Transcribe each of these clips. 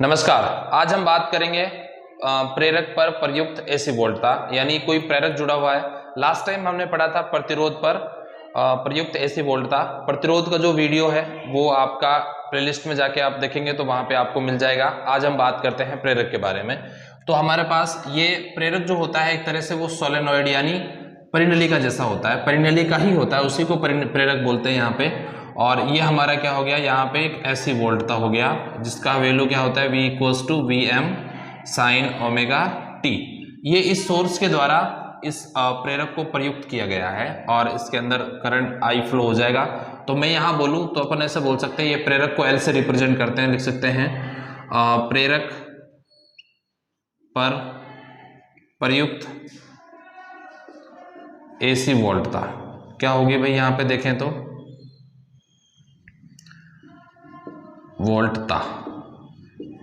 नमस्कार। आज हम बात करेंगे प्रेरक पर प्रयुक्त एसी वोल्टता, यानी कोई प्रेरक जुड़ा हुआ है। लास्ट टाइम हमने पढ़ा था प्रतिरोध पर प्रयुक्त एसी वोल्टता। प्रतिरोध का जो वीडियो है वो आपका प्लेलिस्ट में जाके आप देखेंगे तो वहां पे आपको मिल जाएगा। आज हम बात करते हैं प्रेरक के बारे में। तो हमारे पास ये प्रेरक जो होता है एक तरह से वो सोलेनॉइड यानी परिनली का जैसा होता है, परिनली का ही होता है, उसी को प्रेरक बोलते हैं यहाँ पे। और ये हमारा क्या हो गया, यहाँ पे एक एसी वोल्टता हो गया जिसका वैल्यू क्या होता है V equals to V M sine omega T. ये इस सोर्स के द्वारा इस प्रेरक को प्रयुक्त किया गया है और इसके अंदर करंट I फ्लो हो जाएगा। तो मैं यहाँ बोलूँ तो अपन ऐसे बोल सकते हैं, ये प्रेरक को L से रिप्रेजेंट करते हैं, लिख सकते हैं प्रेरक पर प्रयुक्त एसी वोल्टता क्या होगी भाई, यहाँ पे देखें तो वोल्टता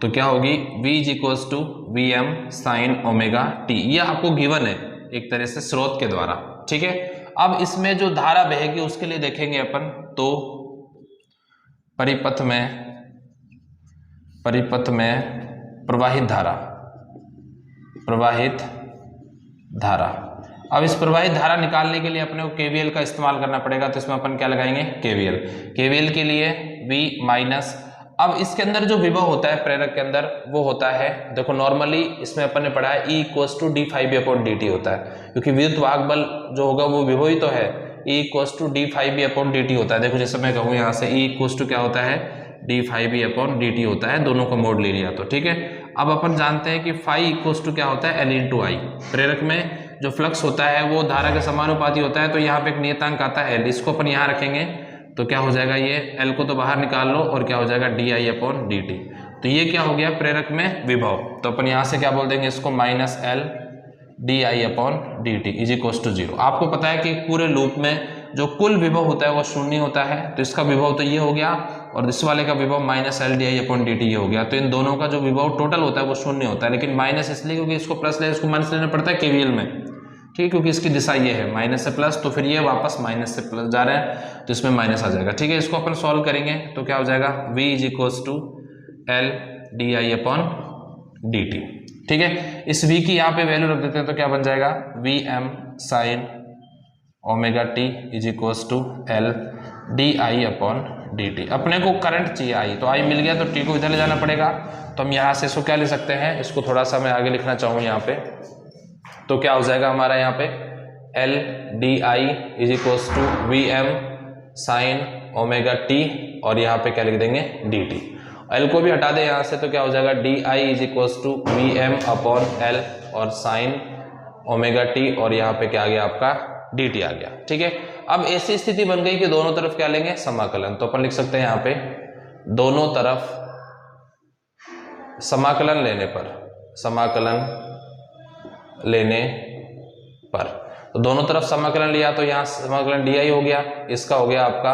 तो क्या होगी V is equals to V M sine omega T. ये आपको गिवन है एक तरह से स्रोत के द्वारा, ठीक है। अब इसमें जो धारा बहेगी उसके लिए देखेंगे अपन, तो परिपथ में प्रवाहित धारा। अब इस प्रवाहित धारा निकालने के लिए अपने को केवीएल का इस्तेमाल करना पड़ेगा। तो इसमें अपन क्या लगाएंगे, केवीएल के लिए V माइनस। अब इसके अंदर जो विभव होता है प्रेरक के अंदर वो होता है, देखो नॉर्मली इसमें अपन ने पढ़ा है E equals to D phi B upon D T होता है, क्योंकि विद्युत वाहक बल जो होगा वो विभव ही तो है। E equals to D phi B upon D T होता है। देखो जैसे मैं कहूँ यहाँ से E इक्वल्स टू क्या होता है, D phi B upon D T होता है, दोनों का मोड ले लिया तो ठीक है। अब अपन जानते हैं कि फाई इक्वल्स टू क्या होता है, L इंटू आई। प्रेरक में जो फ्लक्स होता है वो धारा के समानुपाती होता है, तो यहाँ पे एक नियतांक आता है L, इसको अपन यहाँ रखेंगे तो क्या हो जाएगा, ये L को तो बाहर निकाल लो और क्या हो जाएगा D I upon D T. तो ये क्या हो गया प्रेरक में विभव। तो अपन यहाँ से क्या बोल देंगे इसको, minus L D I upon D T is equals to zero. आपको पता है कि पूरे लूप में जो कुल विभव होता है वो शून्य होता है, तो इसका विभव तो ये हो गया और इस वाले का विभव minus L D I upon D T ये हो गया। तो इन दोनों का जो विभव टोटल होता है वो शून्य होता है, लेकिन माइनस इसलिए क्योंकि इसको प्लस ले, इसको माइनस लेना पड़ता है केवीएल में, ठीक है, क्योंकि इसकी दिशा ये है माइनस से प्लस, तो फिर ये वापस माइनस से प्लस जा रहा है तो इसमें माइनस आ जाएगा, ठीक है। इसको अपन सॉल्व करेंगे तो क्या हो जाएगा, V is equals to L D I upon D T, ठीक है। इस V की यहाँ पे वैल्यू रख देते हैं तो क्या बन जाएगा, V M sine omega T is equals to L D I upon D T. अपने को करंट चाहिए I, तो I मिल गया तो T को इधर ले जाना पड़ेगा। तो हम यहाँ से इसको क्या ले सकते हैं, इसको थोड़ा सा मैं आगे लिखना चाहूँ यहाँ पे, तो क्या हो जाएगा हमारा यहाँ पे L D I is equals to V M sine omega T और यहाँ पे क्या लिख देंगे डी टी। L को भी हटा दे यहाँ से तो क्या हो जाएगा D I is equals to V M upon L और साइन ओमेगा टी और यहाँ पे क्या आ गया आपका डी टी आ गया, ठीक है। अब ऐसी स्थिति बन गई कि दोनों तरफ क्या लेंगे, समाकलन। तो अपन लिख सकते हैं यहाँ पे दोनों तरफ समाकलन लेने पर, तो दोनों तरफ समाकलन लिया तो यहाँ समाकलन डी आई हो गया, इसका हो गया आपका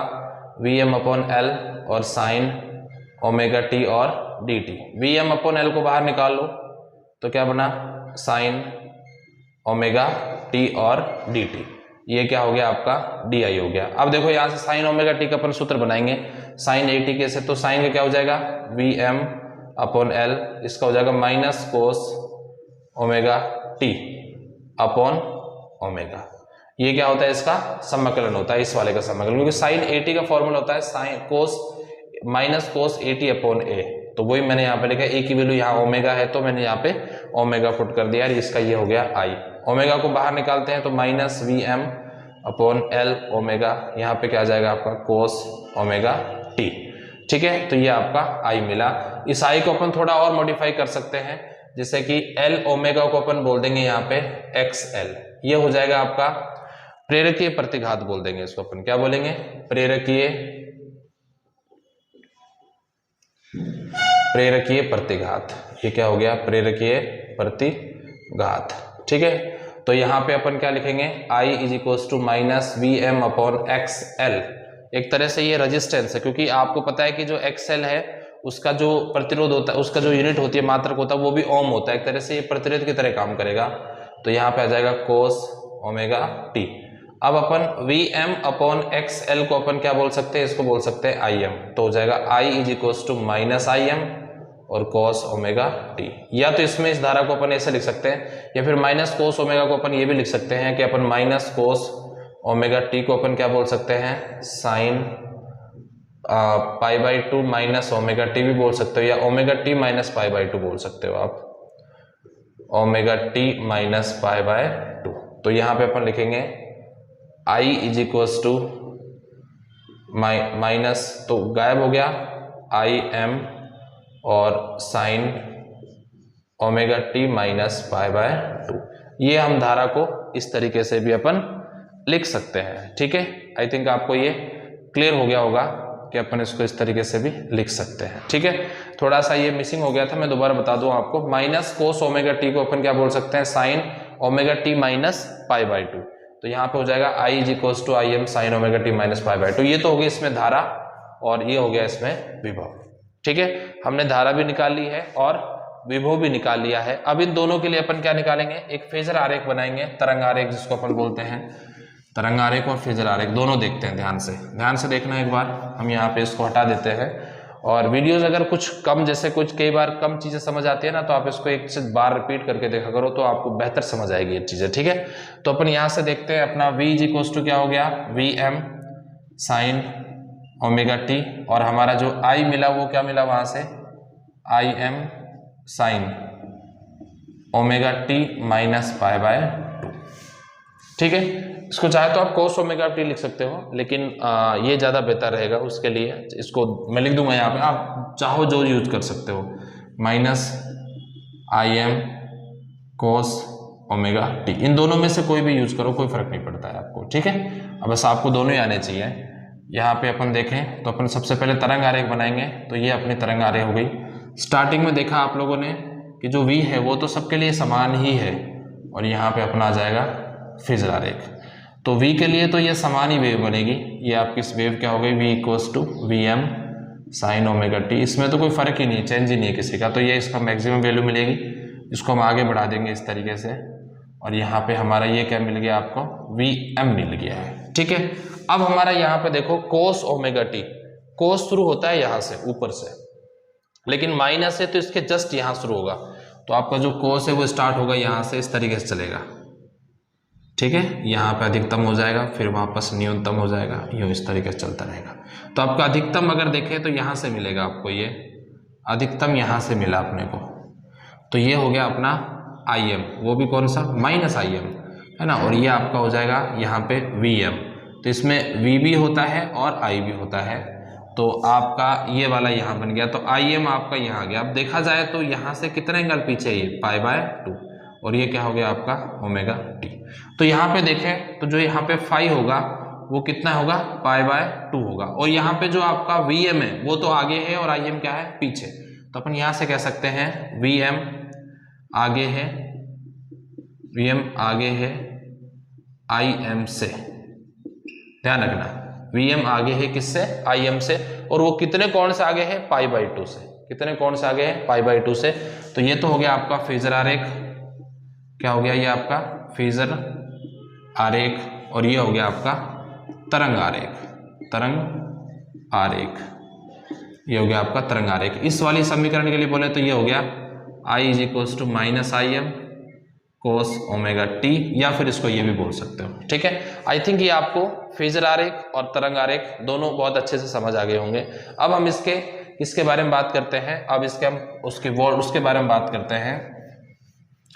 वी एम अपॉन एल और साइन ओमेगा टी और D T. V M upon L को बाहर निकाल लो तो क्या बना, साइन ओमेगा टी और डी टी। ये क्या हो गया आपका डी आई हो गया। अब देखो यहाँ से साइन ओमेगा टी का अपन सूत्र बनाएंगे, साइन ए टी के से, तो साइन का क्या हो जाएगा वी एम अपॉन एल, इसका हो जाएगा minus cos omega T upon omega. ये क्या होता है, इसका समाकलन होता है, इस वाले का समाकलन, क्योंकि साइन ए टी का फॉर्मूला होता है sine cos minus cos A T upon A. तो वही मैंने यहाँ पे लिखा, ए की वैल्यू यहाँ ओमेगा है तो मैंने यहाँ पे ओमेगा पुट कर दिया, इसका ये हो गया आई। ओमेगा को बाहर निकालते हैं तो minus V M upon L omega, यहाँ पे क्या आ जाएगा आपका कोस ओमेगा टी, ठीक है। तो ये आपका आई मिला। इस आई को अपन थोड़ा और मॉडिफाई कर सकते हैं, जैसे कि L ओमेगा को अपन बोल देंगे यहाँ पे XL, ये हो जाएगा आपका प्रेरकीय प्रतिघात बोल देंगे इसको अपन, क्या बोलेंगे, प्रेरकीय प्रतिघात। ये क्या हो गया, प्रेरकीय प्रतिघात, ठीक है। तो यहाँ पे अपन क्या लिखेंगे, I is equals to minus V M upon XL। एक तरह से ये रेजिस्टेंस है, क्योंकि आपको पता है कि जो XL है उसका जो प्रतिरोध होता है, उसका जो यूनिट होती है, मात्रक होता है, वो भी ओम होता है। एक तरह से ये प्रतिरोध की तरह काम करेगा। तो यहाँ पे आ जाएगा कोस ओमेगा टी। अब अपन V M upon X L को अपन क्या बोल सकते हैं, इसको बोल सकते हैं आई एम। तो हो जाएगा I is equals to minus I M और cos ओमेगा टी। या तो इसमें इस धारा को अपन ऐसे लिख सकते हैं, या फिर माइनस कोस ओमेगा को अपन ये भी लिख सकते हैं कि अपन माइनस कोस ओमेगा टी को अपन क्या बोल सकते हैं, sine pi by two minus omega T भी बोल सकते हो, या omega T minus pi by to बोल सकते हो आप, omega T minus pi by two. तो यहाँ पे अपन लिखेंगे आई इज इक्वल्स टू माइनस, तो गायब हो गया आई एम और sine omega T minus pi by two. ये हम धारा को इस तरीके से भी अपन लिख सकते हैं। ठीक है, आई थिंक आपको ये क्लियर हो गया होगा कि अपन इसको इस तरीके से भी लिख सकते हैं। ठीक है, थोड़ा सा ये मिसिंग हो गया था, मैं दोबारा बता दूं आपको। माइनस कोस ओमेगा टी को अपन क्या बोल सकते हैं, sine omega T minus pi by two. तो यहाँ पे हो जाएगा I is equals to I M sine omega T minus pi by two. ये तो हो गया इसमें धारा और ये हो गया इसमें विभव। ठीक है, हमने धारा भी निकाल ली है और विभव भी निकाल लिया है। अब इन दोनों के लिए अपन क्या निकालेंगे, एक फेजर आरेख बनाएंगे, तरंग आरेख जिसको अपन बोलते हैं। तरंग आरेख और फेजर आरेख दोनों देखते हैं, ध्यान से देखना एक बार। हम यहाँ पे इसको हटा देते हैं और वीडियोस अगर कुछ कम, जैसे कुछ कई बार कम चीजें समझ आती है ना, तो आप इसको एक से बार रिपीट करके देखा करो तो आपको बेहतर समझ आएगी ये चीजें। ठीक है, तो अपन यहाँ से देखते हैं अपना v इज इक्वल्स टू क्या हो गया, V M sine omega T, और हमारा जो i मिला वो क्या मिला वहां से, आई M sine omega T minus pi by to. ठीक है, इसको चाहे तो आप कोस ओमेगा टी लिख सकते हो, लेकिन ये ज़्यादा बेहतर रहेगा। उसके लिए इसको मैं लिख दूंगा यहाँ पे, आप चाहो जो यूज कर सकते हो, minus I M cos omega T. इन दोनों में से कोई भी यूज करो, कोई फर्क नहीं पड़ता है आपको। ठीक है, अब बस आपको दोनों ही आने चाहिए। यहाँ पे अपन देखें तो अपन सबसे पहले तरंग आरेख बनाएंगे। तो ये अपनी तरंग आरेख हो गई। स्टार्टिंग में देखा आप लोगों ने कि जो v है वो तो सबके लिए समान ही है, और यहाँ पे अपना आ जाएगा फेजर आरेख। तो v के लिए तो ये समान ही वेव बनेगी। ये आपकी वेव क्या हो गई, v equals to V M sine omega T. इसमें तो कोई फर्क ही नहीं, चेंज ही नहीं है किसी का। तो ये इसका मैक्सिमम वैल्यू मिलेगी, इसको हम आगे बढ़ा देंगे इस तरीके से, और यहाँ पे हमारा ये क्या मिल गया आपको, वी एम मिल गया है। ठीक है, अब हमारा यहाँ पे देखो कोस ओमेगा टी, कोस शुरू होता है यहाँ से ऊपर से, लेकिन माइनस है तो इसके जस्ट यहाँ शुरू होगा। तो आपका जो कोस है वो स्टार्ट होगा यहाँ से, इस तरीके से चलेगा। ठीक है, यहाँ पे अधिकतम हो जाएगा, फिर वापस न्यूनतम हो जाएगा, यूँ इस तरीके से चलता रहेगा। तो आपका अधिकतम अगर देखें तो यहाँ से मिलेगा आपको, ये अधिकतम यहाँ से मिला अपने को। तो ये हो गया अपना आई एम, वो भी कौन सा, माइनस आई एम है ना, और ये आपका हो जाएगा यहाँ पे वी एम। तो इसमें वी भी होता है और आई भी होता है। तो आपका ये वाला यहाँ बन गया, तो आई एम आपका यहाँ आ गया। अब देखा जाए तो यहाँ से कितना एंगल पीछे, ये पाई बाय टू, और ये क्या हो गया आपका ओमेगा टी। तो यहाँ पे देखें तो जो यहाँ पे फाई होगा वो कितना होगा, पाई बाय टू होगा, और यहाँ पे जो आपका वी एम है वो तो आगे है और आई एम क्या है, पीछे। तो अपन यहाँ से कह सकते हैं वी एम आगे है, वी एम आगे है आई एम से। ध्यान रखना, वी एम आगे है किससे, आई एम से, और वो कितने कोण से आगे है, पाई बाय टू से। कितने कोण से आगे है, पाई बाय टू से। तो ये तो हो गया आपका फेजर आरेख, क्या हो गया ये आपका फेजर आरेख, और ये हो गया आपका तरंग आरेख, तरंग आरेख। ये हो गया आपका तरंग आरेख। इस वाली समीकरण के लिए बोले तो ये हो गया I is equals to minus I M cos omega T, या फिर इसको ये भी बोल सकते हो। ठीक है, आई थिंक ये आपको फेजर आरेख और तरंग आरेख दोनों बहुत अच्छे से समझ आ गए होंगे। अब हम इसके बारे में बात करते हैं। अब इसके हम उसके बारे में बात करते हैं,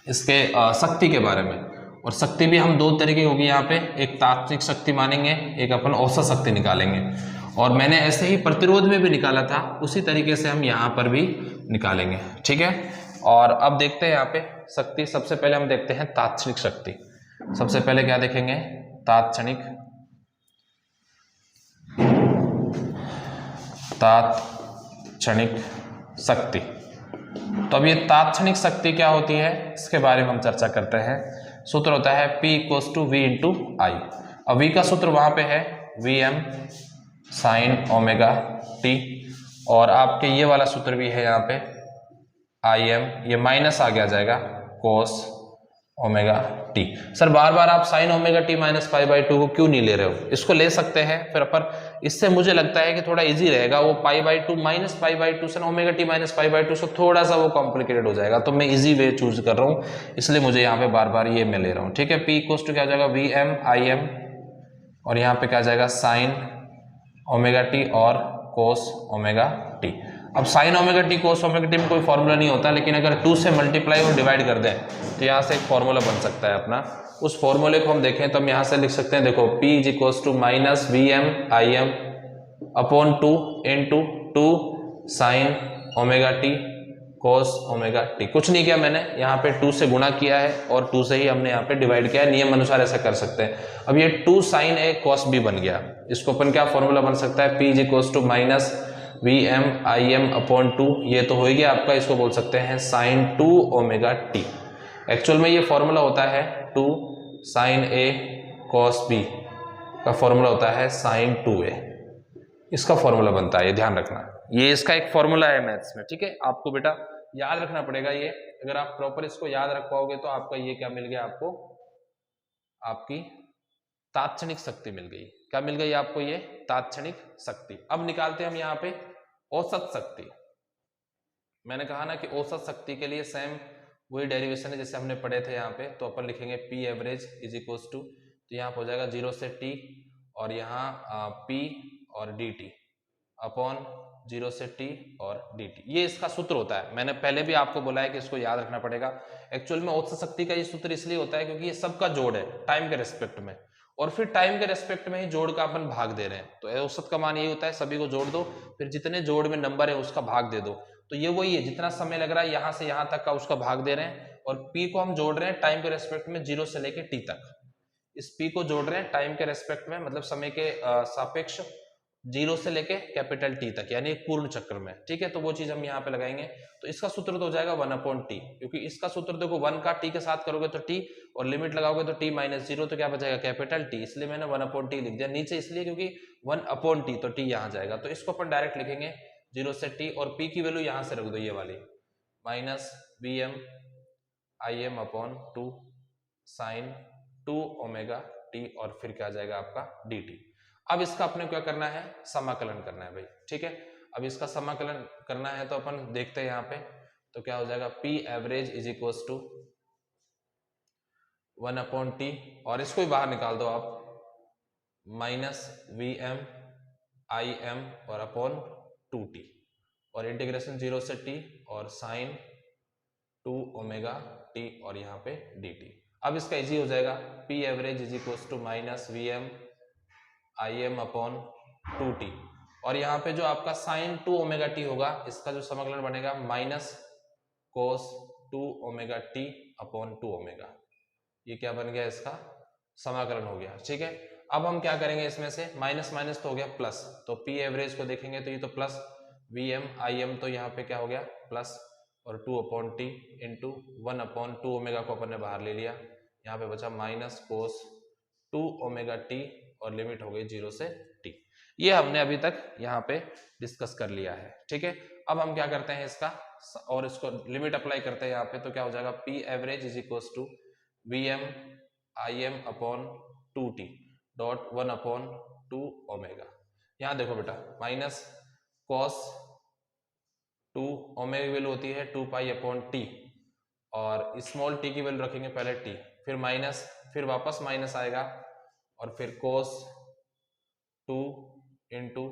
इसके शक्ति के बारे में। और शक्ति भी हम दो तरीके की होगी यहाँ पे, एक तात्विक शक्ति मानेंगे, एक अपन औसत शक्ति निकालेंगे। और मैंने ऐसे ही प्रतिरोध में भी निकाला था, उसी तरीके से हम यहाँ पर भी निकालेंगे। ठीक है, और अब देखते हैं यहाँ पे शक्ति। सबसे पहले हम देखते हैं तात्क्षणिक शक्ति। सबसे पहले क्या देखेंगे, तात्क्षणिक शक्ति। तो अब ये तात्क्षणिक शक्ति क्या होती है, इसके बारे में हम चर्चा करते हैं। सूत्र होता है P equals to V into I. अब V का सूत्र वहां पे है V M sine omega T, और आपके ये वाला सूत्र भी है यहाँ पे आई एम, ये माइनस आगे आ जाएगा कोस ओमेगा टी। सर बार बार आप sign omega T minus pi by to को क्यों नहीं ले रहे हो? इसको ले सकते हैं फिर अपन, इससे मुझे लगता है कि थोड़ा इजी रहेगा। वो pi by two minus pi by two से omega T minus pi by two से थोड़ा सा वो कॉम्प्लिकेटेड हो जाएगा, तो मैं इजी वे चूज कर रहा हूँ, इसलिए मुझे यहाँ पे बार बार ये मैं ले रहा हूँ। ठीक है, पी इक्वल्स टू क्या हो जाएगा, वी एम आई एम, और यहाँ पे क्या आ जाएगा साइन ओमेगा टी और कोस ओमेगा टी। अब sign omega T cos omega T में कोई फॉर्मूला नहीं होता, लेकिन अगर 2 से मल्टीप्लाई और डिवाइड कर दें तो यहाँ से एक फॉर्मूला बन सकता है अपना। उस फॉर्मूले को हम देखें तो हम यहाँ से लिख सकते हैं, देखो P is equals to minus V M I M upon 2 into 2 sine omega T cos omega T. कुछ नहीं किया मैंने, यहाँ पे 2 से गुणा किया है और 2 से ही हमने यहाँ पे डिवाइड किया है। नियम अनुसार ऐसा कर सकते हैं। अब ये 2 साइन ए कॉस बी बन गया, इसको अपन क्या फॉर्मूला बन सकता है, P is equals to minus V M I M upon 2, ये तो हो ही गया आपका, इसको बोल सकते हैं साइन 2 ओमेगा टी। एक्चुअल में ये फॉर्मूला होता है 2 साइन ए कॉस बी का फॉर्मूला होता है साइन 2a, इसका फॉर्मूला बनता है, ये ध्यान रखना, ये इसका एक फॉर्मूला है मैथ्स में। ठीक है, आपको बेटा याद रखना पड़ेगा ये, अगर आप प्रॉपर इसको याद रख पाओगे तो आपका ये क्या मिल गया, आपको आपकी तात्क्षणिक शक्ति मिल गई। क्या मिल गई आपको, ये तात्क्षणिक शक्ति। अब निकालते हैं हम यहाँ पे औसत शक्ति। मैंने कहा ना कि औसत शक्ति के लिए सेम वही डेरिवेशन है जैसे हमने पढ़े थे यहाँ पे, तो अपन लिखेंगे P average is equals to, तो यहाँ हो जाएगा 0 से t और यहाँ p और dt अपॉन 0 से t और dt। ये इसका सूत्र होता है, मैंने पहले भी आपको बोला है कि इसको याद रखना पड़ेगा। एक्चुअल में औसत शक्ति का ये सूत्र इसलिए होता है क्योंकि ये सबका जोड़ है टाइम के रेस्पेक्ट में, और फिर टाइम के रेस्पेक्ट में ही जोड़ का अपन भाग दे रहे हैं। तो औसत का मान ये होता है सभी को जोड़ दो, फिर जितने जोड़ में नंबर है उसका भाग दे दो। तो ये वही है, जितना समय लग रहा है यहाँ से यहाँ तक का उसका भाग दे रहे हैं, और p को हम जोड़ रहे हैं टाइम के रेस्पेक्ट में 0 से लेके t तक। इस p को जोड़ रहे हैं टाइम के रेस्पेक्ट में, मतलब समय के सापेक्ष 0 से लेके कैपिटल T तक, यानी एक पूर्ण चक्र में। ठीक है, तो वो चीज हम यहाँ पे लगाएंगे। तो इसका सूत्र तो हो जाएगा 1/t, क्योंकि इसका सूत्र देखो 1 का t के साथ करोगे तो t, और लिमिट लगाओगे तो t माइनस 0, तो क्या बचेगा कैपिटल T, इसलिए मैंने 1/t लिख दिया नीचे, इसलिए क्योंकि 1/t, तो t यहाँ जाएगा। तो इसको अपन डायरेक्ट लिखेंगे 0 से t, और p की वैल्यू यहाँ से रख दो ये वाली, minus V M I M upon 2 sine 2 omega T, और फिर क्या जाएगा आपका dt। अब इसका अपने क्या करना है, समाकलन करना है भाई। ठीक है, अब इसका समाकलन करना है तो अपन देखते हैं यहाँ पे, तो क्या हो जाएगा P average is equals to 1/t, और इसको भी बाहर निकाल दो आप, minus V M I M और अपॉन 2t, और इंटीग्रेशन 0 से t और साइन 2 ओमेगा t और यहाँ पे dt। अब इसका इजी हो जाएगा, P average is equals to minus V M I M upon 2t, और यहाँ पे जो आपका साइन 2 ओमेगा टी होगा, इसका जो समाकलन बनेगा minus cos 2 omega T upon 2 omega. ये क्या बन गया, इसका समाकलन हो गया। ठीक है, अब हम क्या करेंगे, इसमें से माइनस माइनस तो हो गया प्लस, तो P एवरेज को देखेंगे तो ये तो plus, V M I M तो यहाँ पे क्या हो गया प्लस, और 2/t इंटू 1/2 ओमेगा को अपन ने बाहर ले लिया, यहाँ पे बचा माइनस कोस 2 ओमेगा टी, और लिमिट हो गई 0 से t। ये हमने अभी तक यहाँ पे डिस्कस कर लिया है। ठीक है, अब हम क्या करते हैं इसका, और इसको लिमिट अप्लाई करते हैं यहाँ पे, तो क्या हो जाएगा P average is equals to V M I M upon 2t dot 1/2 omega. यहाँ देखो बेटा, माइनस कॉस 2 ओमेगा की वैल्यू होती है 2 पाई अपॉन टी, और स्मॉल t की वैल्यू रखेंगे पहले t, फिर माइनस, फिर वापस माइनस आएगा, और फिर कोस 2 इंटू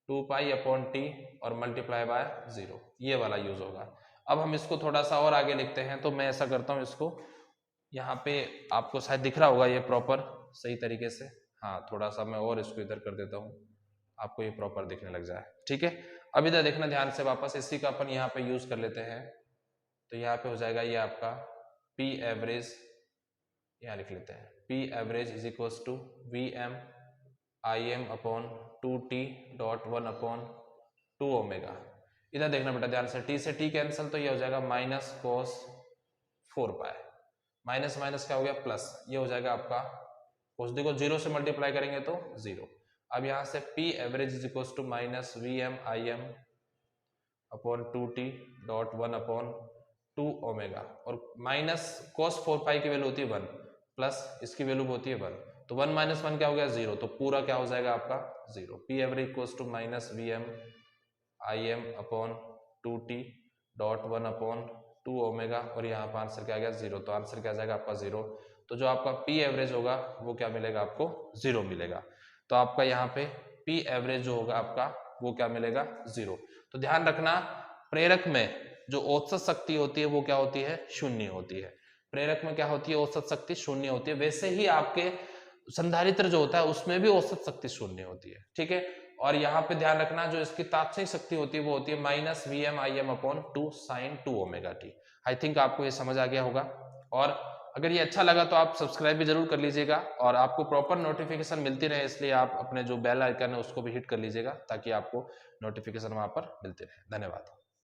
2 पाई अपॉन टी और मल्टीप्लाई बाय 0, ये वाला यूज होगा। अब हम इसको थोड़ा सा और आगे लिखते हैं, तो मैं ऐसा करता हूँ, इसको यहाँ पे आपको शायद दिख रहा होगा ये प्रॉपर सही तरीके से, हाँ थोड़ा सा मैं और इसको इधर कर देता हूँ, आपको ये प्रॉपर दिखने लग जाए। ठीक है, अब इधर देखना ध्यान से, वापस इसी का अपन यहाँ पे यूज कर लेते हैं, तो यहाँ पे हो जाएगा ये आपका P एवरेज, यहाँ लिख लेते हैं P average is equals to V M I M upon 2t dot 1/2 omega. इधर देखना बेटा ध्यान से, t से t कैंसिल, तो ये हो जाएगा माइनस कोस 4 पाई, माइनस माइनस क्या हो गया प्लस, ये हो जाएगा आपका कोस, देखो 0 से मल्टीप्लाई करेंगे तो 0। अब यहाँ से P average is equals to minus V M I M upon 2t dot 1/2 2 omega, और माइनस cos 4 पाई की वैल्यू होती है 1 प्लस इसकी वैल्यू होती है 1, तो 1 माइनस 1 क्या हो गया 0, तो पूरा क्या हो जाएगा आपका 0। P average equals to minus V M I M upon 2t dot 1 upon 2 omega, और यहाँ पर आंसर क्या आ गया 0, तो आंसर क्या आ जाएगा आपका 0। तो जो आपका पी एवरेज होगा वो क्या मिलेगा आपको 0 मिलेगा। तो आपका यहाँ पे पी एवरेज जो होगा आपका वो क्या मिलेगा 0। तो ध्यान रखना प्रेरक में जो औसत शक्ति होती है वो क्या होती है शून्य होती है। प्रेरक में क्या होती है औसत शक्ति शून्य होती है, वैसे ही आपके संधारित्र जो होता है उसमें भी औसत शक्ति शून्य होती है, ठीक है। और यहाँ पे ध्यान रखना जो इसकी तात्क्षणिक शक्ति होती है वो होती है minus V M I M upon 2 sine 2 omega T. I think आपको ये समझ आ गया होगा, और अगर ये अच्छा लगा तो आप सब्सक्राइब भी जरूर कर लीजिएगा, और आपको प्रॉपर नोटिफिकेशन मिलती रहे इसलिए आप अपने जो बेल आइकन है उसको भी हिट कर लीजिएगा ताकि आपको नोटिफिकेशन वहां पर मिलते रहे। धन्यवाद।